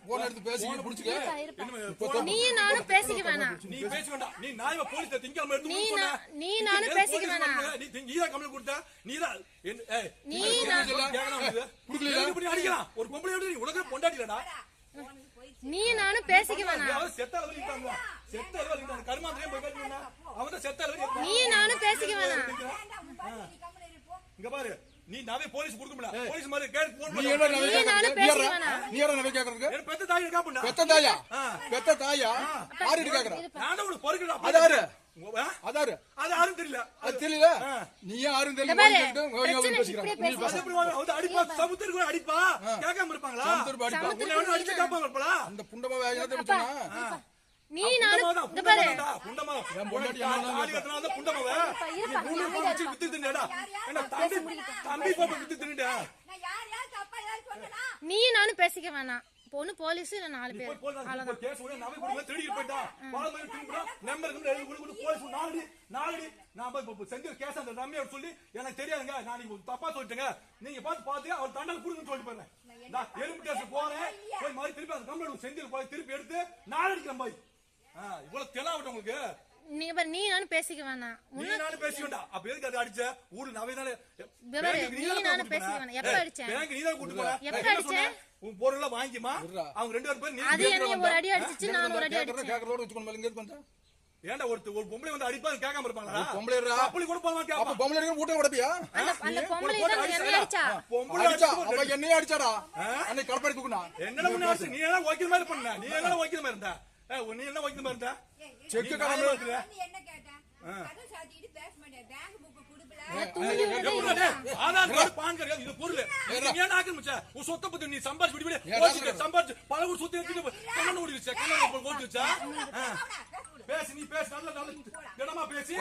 Phone எடுத்து பேசி புடிச்சுக்க. நீ நானும் பேசிக்க வேணாம். நீ பேச வேண்டாம். நீ நாயமா போலீஸ் திங்கக்கிழமை எடுத்து சொன்ன. நீ நானும் பேசிக்க வேணாம். நீ தான் கம்ப்ளைண்ட் கொடுத்த. நீ தான் நீ குடுக்கல. இப்படி அடிக்கலாம். ஒரு பொம்பளை எப்படி நீ உலகே பொண்டாட்டிலடா. நீ நானும் பேசிக்க வேணாம். அவ செத்தால வலிட்டாங்க. செத்தால வலிட்டாங்க. கர்மாந்திரே போய் கேட்டீங்கன்னா அவன் தான் செத்தால வலி. நீ நானும் பேசிக்க வேணாம். இங்க பாரு. நீ நாவே போலீஸ் குடுக்கல. போலீஸ் மாதிரி கேட் போன் நீ என்ன நவே கேக்குற? நீ என்ன நவே கேக்குறங்க? என்ன பெத்த தாய் இருக்காப்புடா. பெத்த தாயா? யாரு கேக்குற? நான் உனக்கு பொறுக்கடா. அதாரு. அது யாரும் தெரியல. அது தெரியல. நீ யாரும் தெரியல. நீ அது அடிப்பா சமுத்திரக்கு அடிப்பா. கேட்காம இருப்பாங்களா? சமுத்திரக்கு அடிப்பா. உன்னை அடிச்சு காப்பாம இருப்பா. அந்த புண்டமா என்னது சொன்னா? நீ நானும் இந்த பாரு. புண்டமா. என் பொண்டாட்டி ஆளி கட்டனால தான் புண்டமாவே. நீ மூணு போச்சு வித்து தின்னடா. என்ன தம்பி போட்டு வித்து தின்னடா. நான் யார் தப்பா ஏதாவது சொன்னனா? நீ நானும் பேசிக்க வேணாம். பொண்ணு போலீஸ் இல்ல 4 பேர். அவ்வளவுதான். கேஸ் உடனே நாவே கூட திருடி போய்டா. பால் மாதிரி திரும்புறா. நம்பர் வந்து எழுதி கொடுத்து போலீஸ் நாலடி நான் போய் செஞ்ச கேஸ் அந்த ரம்யா சொல்லி எனக்கு தெரியாதுங்க. நான் நீங்க தப்பா சொல்லிட்டேங்க. நீங்க பாத்து அவர் தண்டனை கொடுங்கன்னு சொல்லிட்டு போறேன். நான் எலும்பு டெஸ்ட் போறேன். போய் மாதிரி திருப்பி அந்த கம்ப்ளைண்ட் செஞ்சு போய் திருப்பி எடுத்து நாலடிக்கு போய் இவ்வளவு தெலாவட்டும் உங்களுக்கு. நீ நானும் பேசிக்க வேணாம். நீ நானும் பேசிக்க வேண்டாம். அப்ப எதுக்கு அது அடிச்ச? ஊரு நவைதானே. நீ நானும் பேசிக்க வேணாம். எப்ப அடிச்சேன்? பேங்க் நீ தான் கூட்டி போற. எப்ப அடிச்சேன்? உன் பொருளை வாங்கிமா. அவங்க ரெண்டு பேரும் நீ அது என்ன ஒரு அடி அடிச்சிச்சு நான் ஒரு அடி அடிச்சேன். கேக்குறதோட வெச்சுக்கணும் மல்லிங்க கொஞ்ச. ஏன்டா ஒரு பொம்பளை வந்து அடிப்பாங்க கேட்காம இருப்பாங்களா? பொம்பளைடா. அப்படி கூட போமா கேப்பா. அப்ப பொம்பளைங்க ஊட்ட உடைப்பியா? அந்த பொம்பளை தான் என்ன அடிச்சா? பொம்பளை அடிச்சா. அப்ப என்னைய அடிச்சாடா. அன்னை கலப்படி தூக்குனா. என்னடா முன்ன அடிச்சு நீ என்ன வைக்கிற மாதிரி பண்ண? நீ என்ன வைக்கிற மாதிரி இருந்தா? நீ என்ன வைக்கிற மாதிரி இருந்தா? செக் காரணம் நீ என்ன கேட்ட? கதை சாத்திட்டு பேச மாட்டே. பேங்க் புக் குடுக்கல. ஆதார் கார்டு பான் கார்டு இது பொருள். நீ என்ன ஆக்கிரமிச்ச? உன் சொத்தை பத்தி நீ சம்பாதிச்சு விடு. சம்பாதிச்சு பல ஊர் சொத்தை எடுத்துட்டு கண்ணு ஓடிடுச்சா? கண்ணு ஓடிடுச்சா? பேசி நீ பேசி நல்ல இடமா பேசி